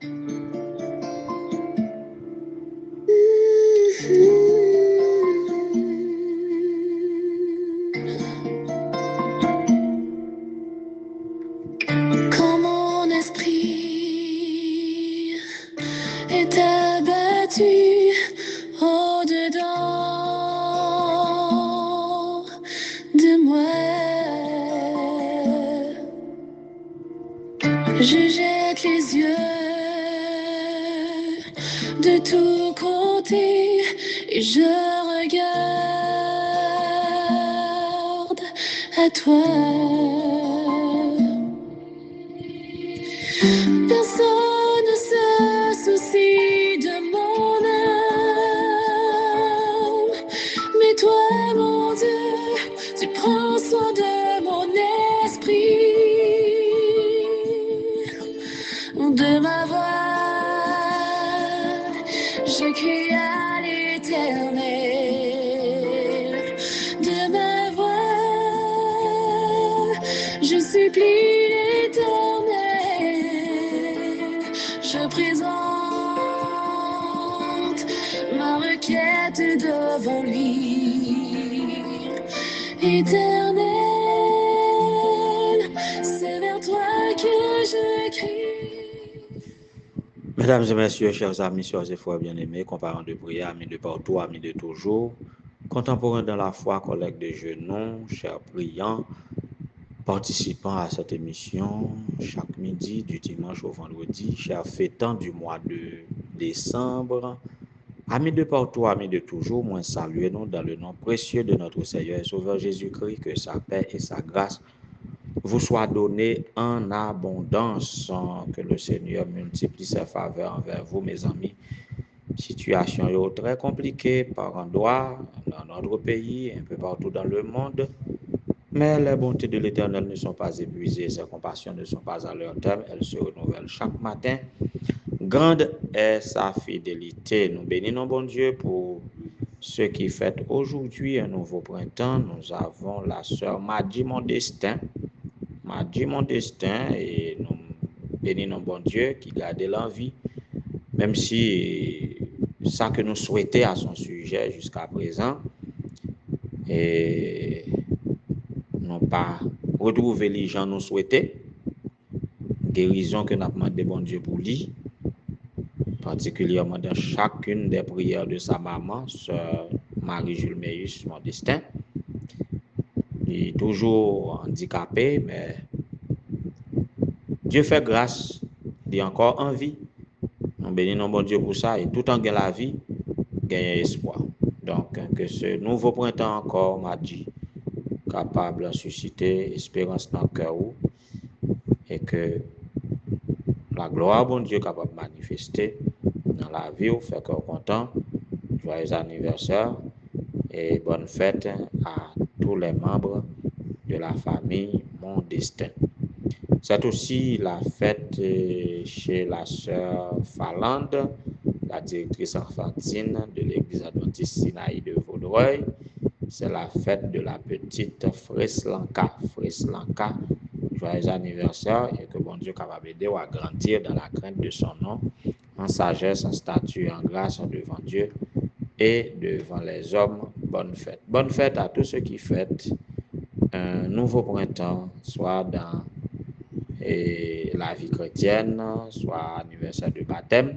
Quand mon esprit est abattu au-dedans de moi, je jette les yeux de tous côtés et je regarde à toi. Personne ne se soucie de mon âme, mais toi, mon Dieu, tu prends soin de mon esprit, de ma voix, je crie à l'Éternel, de ma voix, je supplie l'Éternel, je présente ma requête devant lui. Éternel, c'est vers toi que je crie. Mesdames et messieurs, chers amis, sœurs et frères bien-aimés, comparants de prière, amis de partout, amis de toujours, contemporains dans la foi, collègues de genoux, chers priants, participants à cette émission chaque midi du dimanche au vendredi, chers fêtants du mois de décembre, amis de partout, amis de toujours, moi saluez-nous dans le nom précieux de notre Seigneur et Sauveur Jésus-Christ, que sa paix et sa grâce vous soient données en abondance, que le Seigneur multiplie ses faveurs envers vous, mes amis. Situation est très compliquée par endroits dans notre pays, un peu partout dans le monde. Mais les bontés de l'Éternel ne sont pas épuisées, ses compassions ne sont pas à leur terme, elles se renouvellent chaque matin. Grande est sa fidélité. Nous bénissons bon Dieu pour ce qui fait aujourd'hui un nouveau printemps. Nous avons la sœur Madji Mondestin. Madji Mondestin, et nous bénissons bon Dieu qui garde l'envie, même si ça que nous souhaitons à son sujet jusqu'à présent, et non pas retrouver les gens nous souhaitaient, guérison que nous avons demandé bon Dieu pour lui, particulièrement dans chacune des prières de sa maman, sœur Marie-Jules Meus Mondestin. Il est toujours handicapé, mais Dieu fait grâce, il est encore en vie. Nous bénissons bon Dieu pour ça, et tout en gagnant la vie, gagner espoir. Donc, que ce nouveau printemps encore m'a dit, capable de susciter espérance dans le cœur, et que la gloire bon Dieu capable de manifester dans la vie, fait qu'on est content. Joyeux anniversaire et bonne fête à tous les membres de la famille Mondestin. C'est aussi la fête chez la sœur Falande, la directrice enfantine de l'église adventiste Sinaï de Vaudreuil. C'est la fête de la petite Freslanka. Freslanka, joyeux anniversaire et que bon Dieu capable d'aider à grandir dans la crainte de son nom, en sagesse, en stature, en grâce devant Dieu et devant les hommes. Bonne fête. Bonne fête à tous ceux qui fêtent un nouveau printemps, soit dans la vie chrétienne, soit anniversaire de baptême,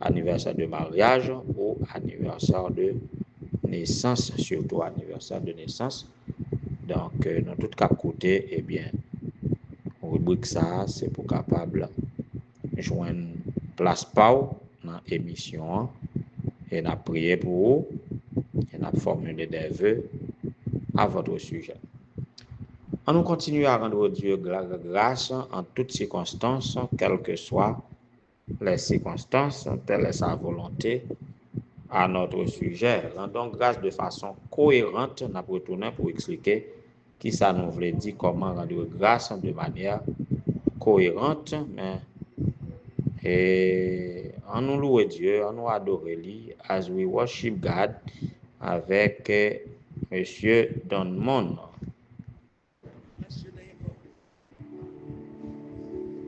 anniversaire de mariage ou anniversaire de naissance, surtout anniversaire de naissance. Donc, dans tout cas côté, eh bien, rubrique ça, c'est pour capable joindre place pau dans l'émission et n'a prié pour vous et n'a formulé des vœux à votre sujet. On nous continue à rendre Dieu grâce en toutes circonstances, quelles que soient les circonstances, telle est sa volonté à notre sujet. Rendons grâce de façon cohérente, nous retournons pour expliquer qui ça nous voulait dire, comment rendre grâce de manière cohérente, mais et on nous loue Dieu, on nous adore lui, as we worship God, avec Monsieur Donmon.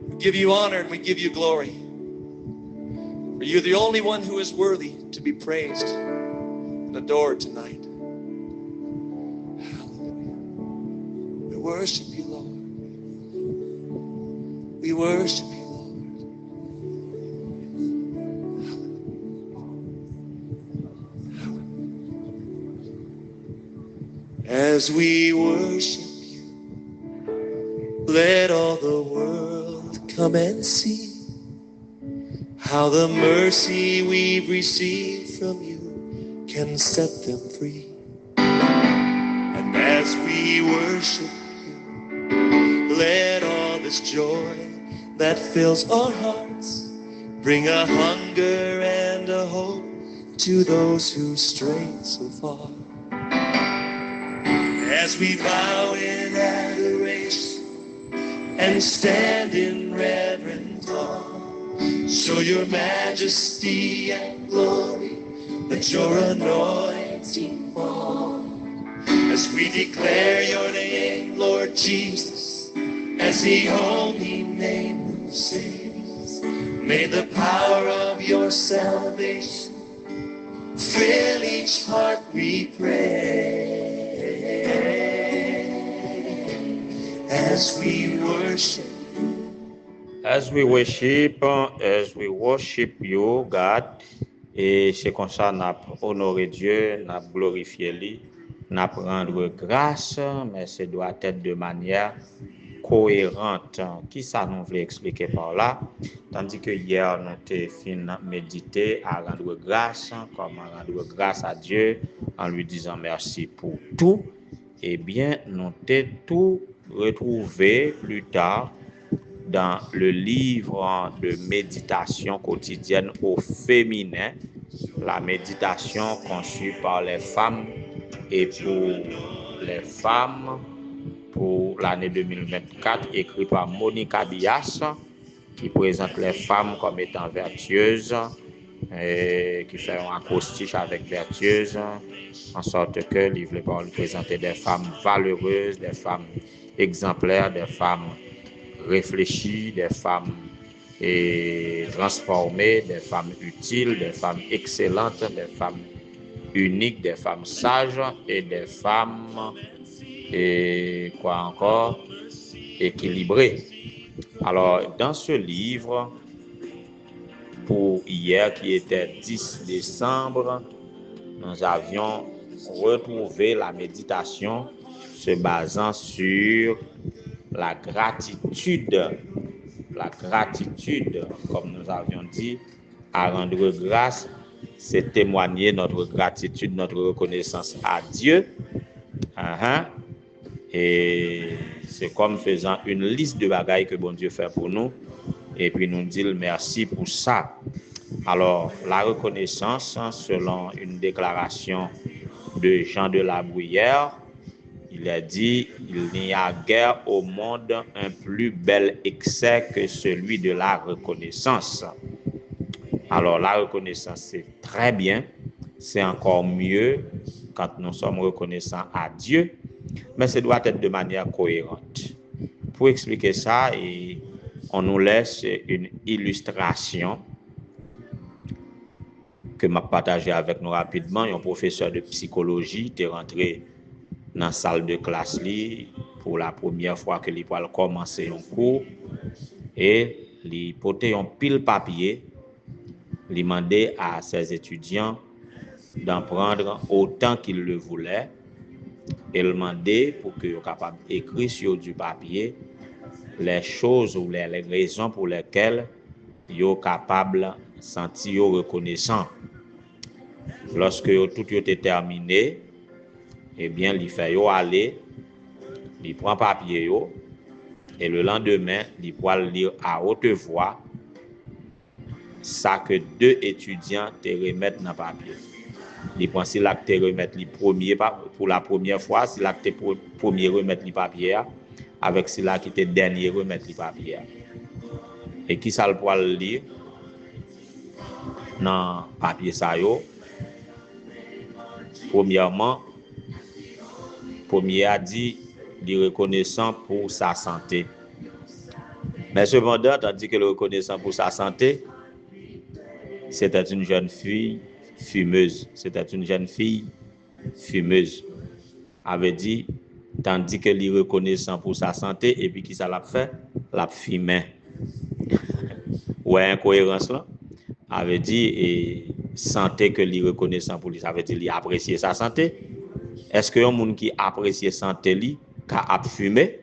We give you honor and we give you glory. For you're the only one who is worthy to be praised and adored tonight. Hallelujah. We worship you, Lord. We worship you, Lord. As we worship you, let all the world come and see how the mercy we've received from you can set them free. And as we worship you, let all this joy that fills our hearts bring a hunger and a hope to those who stray so far. As we bow in adoration and stand in reverent awe, show your majesty and glory, let your anointing fall. As we declare your name, Lord Jesus, as the only name who saves, may the power of your salvation fill each heart we pray. As we worship you, God, et c'est comme ça n'a honoré Dieu, n'a glorifié lui, n'a rendre grâce, mais ce doit être de manière cohérente. Qui ça nous voulait expliquer par là? Tandis que hier, nous avons fini méditer à rendre grâce, comment rendre grâce à Dieu en lui disant merci pour tout. Eh bien, nous avons tout retrouvé plus tard dans le livre de méditation quotidienne au féminin, la méditation conçue par les femmes et pour les femmes pour l'année 2024, écrit par Monica Dias, qui présente les femmes comme étant vertueuses, et qui fait un acrostiche avec vertueuse, en sorte que le livre va présenter des femmes valeureuses, des femmes exemplaires, des femmes réfléchies, des femmes transformées, des femmes utiles, des femmes excellentes, des femmes uniques, des femmes sages et des femmes équilibrées. Alors, dans ce livre, pour hier qui était 10 décembre, nous avions retrouvé la méditation se basant sur la gratitude. La gratitude, comme nous avions dit, à rendre grâce, c'est témoigner notre gratitude, notre reconnaissance à Dieu. Et c'est comme faisant une liste de bagailles que bon Dieu fait pour nous. Et puis nous dire merci pour ça. Alors, la reconnaissance, selon une déclaration de Jean de la Bruyère, il a dit « Il n'y a guère au monde un plus bel excès que celui de la reconnaissance. » Alors, la reconnaissance, c'est très bien. C'est encore mieux quand nous sommes reconnaissants à Dieu, mais ça doit être de manière cohérente. Pour expliquer ça, on nous laisse une illustration que m'a partagé avec nous rapidement. Un professeur de psychologie est rentré dans la salle de classe pour la première fois que il va commencer un cours et il portait un pile papier. Il demandait à ses étudiants d'en prendre autant qu'ils le voulaient et il demandait pour qu'ils soient capables d'écrire sur du papier les choses ou les raisons pour lesquelles ils sont capables de sentir reconnaissant. Lorsque tout est terminé, eh bien, il fait aller, il prend papier et le lendemain, il pourra lire à haute voix ça que deux étudiants te remettent dans le papier. Il prend si là te remettre le premier pour la première fois, si là te premier remettre le papier avec si là qui te dernier remettre le papier. Et qui ça le pourra lire dans papier ça yo. Premièrement, premier a dit il est reconnaissant pour sa santé. Mais cependant, tandis que le reconnaissant pour sa santé, c'était une jeune fille fumeuse. C'était une jeune fille fumeuse. Avait dit, tandis que lui reconnaissant pour sa santé, et puis qui ça l'a fait? L'a fumé. Ouais, incohérence là. Avait dit, et santé que lui reconnaissant pour lui, ça veut dire lui apprécier sa santé. Est-ce que un monde qui apprécie santé lui, qui a fumé?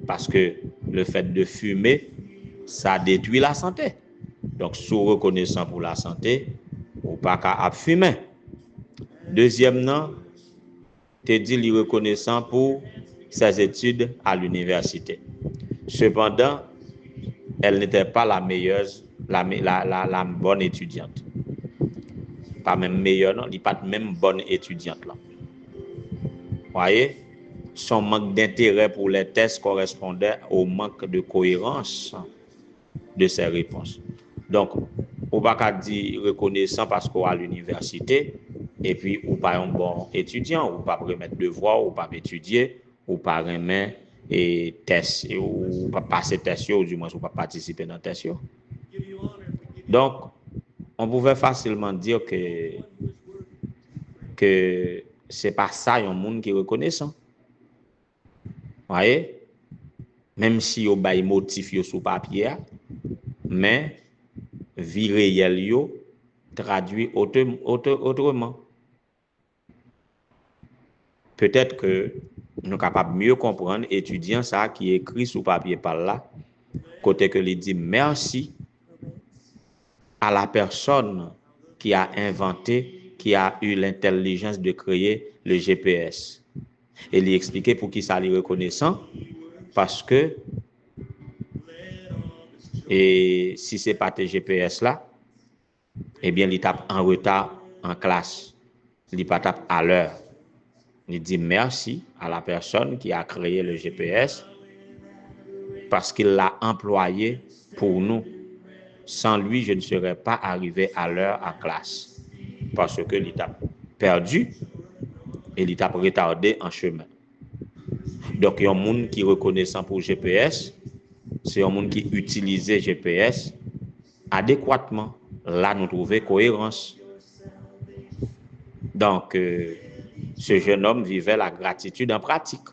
Parce que le fait de fumer, ça détruit la santé. Donc, sous reconnaissant pour la santé, ou pas qu'à fumer. Deuxièmement, tu dis lui reconnaissant pour ses études à l'université. Cependant, elle n'était pas la meilleure, la bonne étudiante. Pas même meilleure, non, elle n'est pas même bonne étudiante. Là. Voyez, son manque d'intérêt pour les tests correspondait au manque de cohérence de ses réponses. Donc, on va pas dire reconnaissant parce qu'on est à l'université, et puis ou pas un bon étudiant, ou pas remettre devoir, ou pas étudier, ou pas remettre et test, ou pas passer test, ou du moins ou pas participer dans test. Donc, on pouvait facilement dire que c'est pas ça un monde qui est reconnaissant. Voyez? Même si on a motif sur papier, mais vie réelle yo traduit autrement. Peut-être que nous sommes capables de mieux comprendre étudiant ça qui est écrit sur papier par là, côté que il dit merci à la personne qui a inventé, qui a eu l'intelligence de créer le GPS. Et lui expliquer pour qui ça lui reconnaissant, parce que et si c'est pas tes GPS là, eh bien il tape en retard en classe, il pas tape à l'heure. Il dit merci à la personne qui a créé le GPS parce qu'il l'a employé pour nous. Sans lui, je ne serais pas arrivé à l'heure en classe parce que l'ITAP perdu et l'ITAP retardé en chemin. Donc, il y a un monde qui est reconnaissant pour GPS, c'est un monde qui utilise GPS adéquatement. Là, nous trouvons cohérence. Donc, ce jeune homme vivait la gratitude en pratique.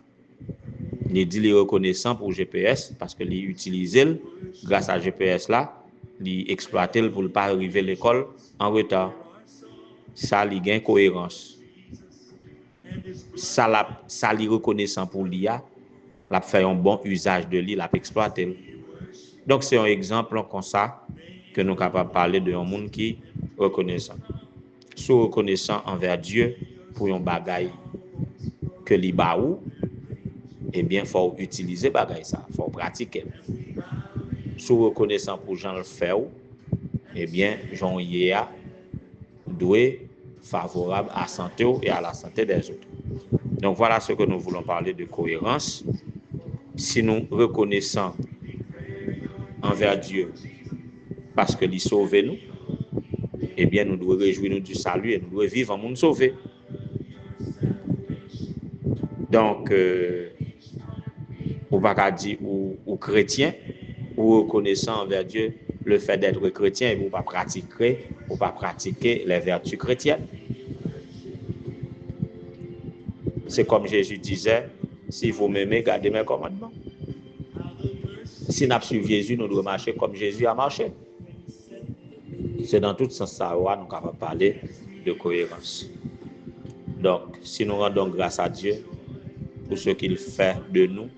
Il dit les reconnaissant pour GPS parce que il utilisait grâce à GPS là, il exploitait pour ne pas arriver à l'école en retard. Ça il gagne cohérence. Ça lui reconnaissant pour l'IA, l'a fait un bon usage de lui, l'a exploité. Donc c'est un exemple comme ça que nous sommes capables de parler de un monde qui reconnaissant. Sous reconnaissant envers Dieu pour un bagaille que li ba ou, eh bien faut utiliser bagaille ça, faut pratiquer. Sous reconnaissant pour Jean le faire, eh bien Jean Yéa doit favorable à la santé et à la santé des autres. Donc voilà ce que nous voulons parler de cohérence. Si nous reconnaissons envers Dieu parce que il sauve nous, eh bien nous devons réjouir nous du salut et nous devons vivre en monde sauvé. Donc, on va pas dire ou chrétien ou reconnaissant envers Dieu le fait d'être chrétien et pas pratiquer les vertus chrétiennes. C'est comme Jésus disait, si vous m'aimez, gardez mes commandements. Si nous suivons Jésus, nous devons marcher comme Jésus a marché. C'est dans tout ce sens-là où nous sommes capables de parler de cohérence. Donc, si nous rendons grâce à Dieu pour ce qu'il fait de nous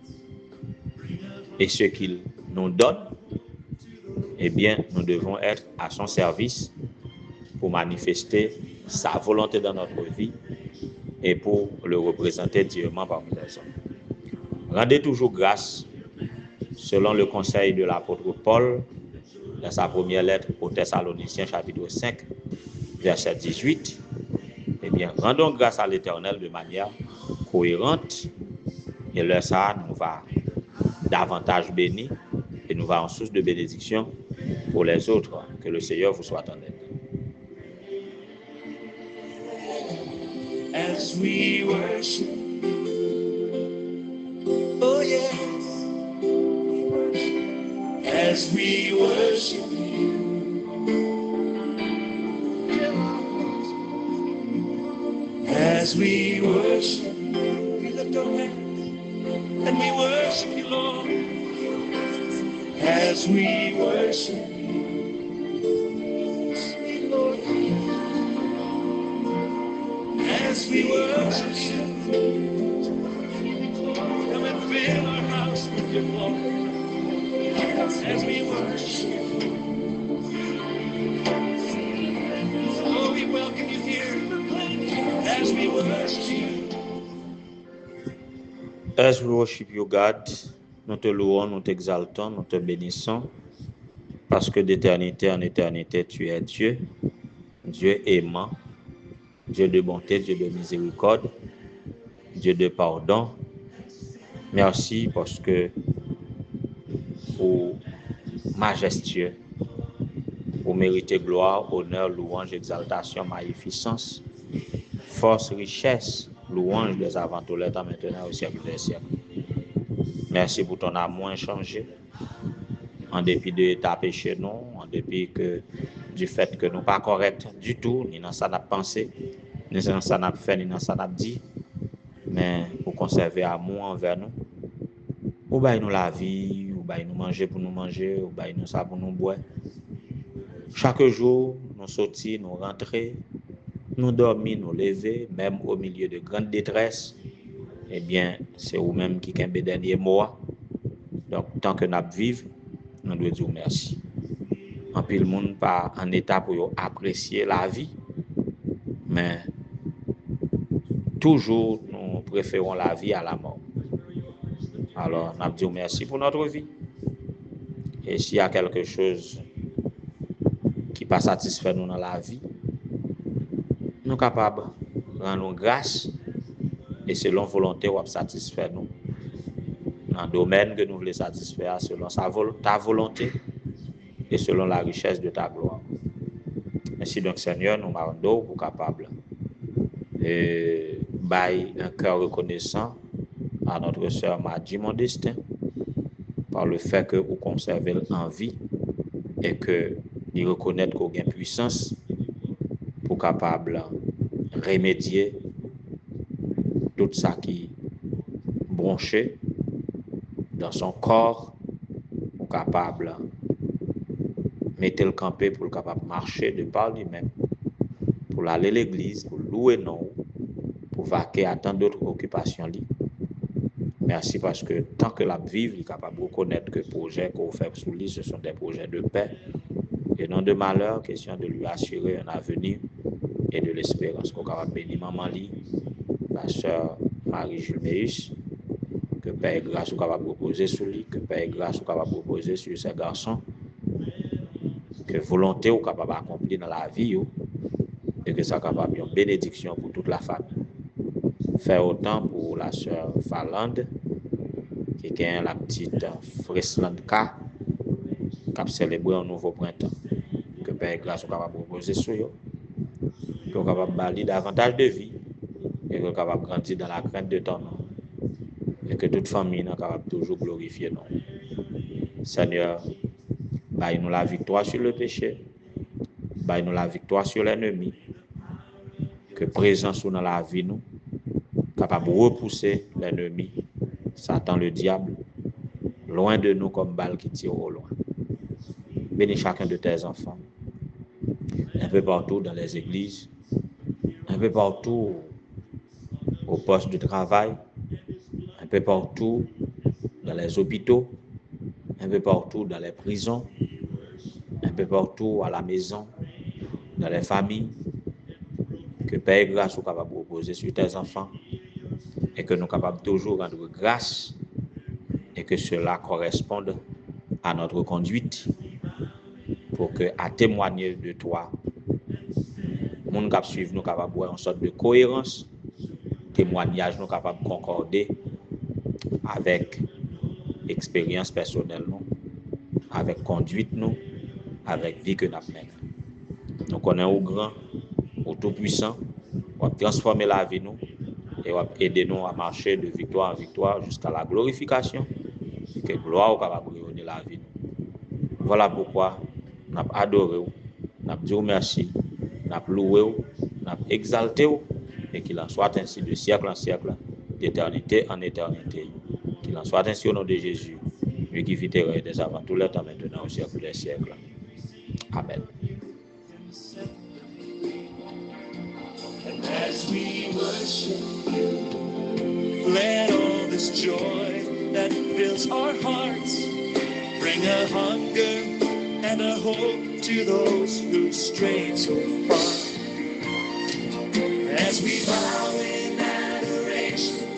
et ce qu'il nous donne, eh bien, nous devons être à son service pour manifester sa volonté dans notre vie et pour le représenter dignement parmi les hommes. Rendez toujours grâce selon le conseil de l'apôtre Paul dans sa première lettre aux Thessaloniciens chapitre 5 verset 18. Eh bien, rendons grâce à l'Éternel de manière cohérente et là ça nous va davantage béni et nous va en source de bénédiction pour les autres. Que le Seigneur vous soit en aide. As we worship, oh yes, as we worship you, we worship, we lift our hands and we worship you, Lord. As we worship you, Lord. As we worship you, come and fill our house with your glory. As we worship, oh, we welcome you here. As we worship you. As we worship you, God, nous te louons, nous t'exaltons, nous te bénissons, parce que d'éternité en éternité, tu es Dieu, Dieu aimant, Dieu de bonté, Dieu de miséricorde, Dieu de pardon. Merci parce que vous majestueux, vous méritez gloire, honneur, louange, exaltation, magnificence, force, richesse, louange des avant tout le temps, maintenant au siècle des siècles. Merci pour ton amour inchangé, en dépit de ta péché, non, en dépit du fait que nous ne sommes pas corrects du tout, ni dans ça n'a pensé, ni dans ça n'a fait, ni dans ça n'a dit, mais pour conserver amour envers nous. Ou bien nous la vie, ou bien nous manger pour nous manger, ou bien nous ça pour nous boire. Chaque jour, nous sortir, nous rentrer, nous dormir, nous lever, même au milieu de grande détresse, eh bien, c'est vous-même qui avez le dernier mot. Donc, tant que nous vivons, nous devons dire merci. En plus, le monde n'est pas en état pour apprécier la vie, mais toujours, nous préférons la vie à la mort. Alors, nous disons merci pour notre vie. Et s'il y a quelque chose qui n'est pas satisfait nous dans la vie, nous sommes capables de rendre grâce et selon volonté, ou satisfaire nous. Dans le domaine que nous voulons satisfaire, selon ta volonté et selon la richesse de ta gloire. Ainsi donc, Seigneur, nous rendons pour capables de bailler un cœur reconnaissant à notre sœur Madji Modestin par le fait que vous conservez en vie et que vous reconnaître qu'on a une puissance pour capable remédier tout ça qui branché dans son corps pour capable mettre le campé pour le capable marcher de par lui-même pour aller à l'église pour louer non pour vaquer à tant d'autres occupations li. Merci parce que tant que la vive, il est capable de reconnaître que les projets qu'on fait sous lui, ce sont des projets de paix et non de malheur, question de lui assurer un avenir et de l'espérance. Qu'on capable bénir maman li, la sœur Marie-Jules Meus, que Père et grâce soit capable de reposer sur lui, que Père et grâce soit capable de reposer sur ses garçons, que volonté soit capable d'accomplir dans la vie et que ça soit capable une bénédiction pour toute la famille. Faire autant pour la sœur Falande, qui est la petite Freslandka, qui a célébré un nouveau printemps. Que Père et grâce soit capable de reposer sur eux, que soit capable de bâtir davantage de vie, et que soit capable de grandir dans la crainte de ton nom. Et que toute famille soit capable de toujours glorifier non. Seigneur, baille-nous la victoire sur le péché, baille-nous la victoire sur l'ennemi, que présence dans la vie nous, capable de repousser l'ennemi, Satan le diable, loin de nous comme balle qui tire au loin. Bénis chacun de tes enfants, un peu partout dans les églises, un peu partout au poste de travail, un peu partout dans les hôpitaux, un peu partout dans les prisons, un peu partout à la maison, dans les familles, que Père et grâce soit capable de reposer sur tes enfants et que nous sommes capables toujours rendre grâce et que cela corresponde à notre conduite pour que, à témoigner de toi, nous qui suivons, nous capables d'avoir une sorte de cohérence, témoignage, nous capables de concorder avec expérience personnelle, nous, avec conduite, nous, avec vie que nous avons. Nous connaissons au grand, au tout-puissant, on va transformer la vie, nous, et on va aider nous à marcher de victoire en victoire jusqu'à la glorification, et que gloire va briller la vie. Voilà pourquoi nous avons adoré, nous avons dit merci, nous avons loué, nous avons exalté, et qu'il en soit ainsi de siècle en siècle, d'éternité en éternité. Qu'il en soit ainsi au nom de Jésus, lui qui vit et règne dès avant tout le temps, maintenant au siècle des siècles. Amen. And as we worship you, let all this joy that fills our hearts bring a hunger and a hope to those who stray so far. As we bow in adoration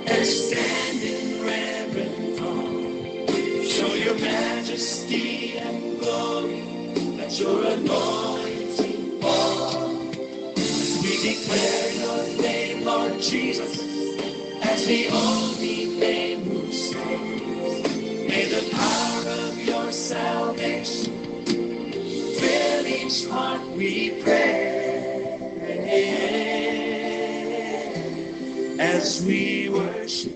and stand in reverent awe, show your majesty and glory, let your anointing fall. As we declare your name, Lord Jesus, as the only name who saves, may the power of your salvation fill each heart, we pray. As we worship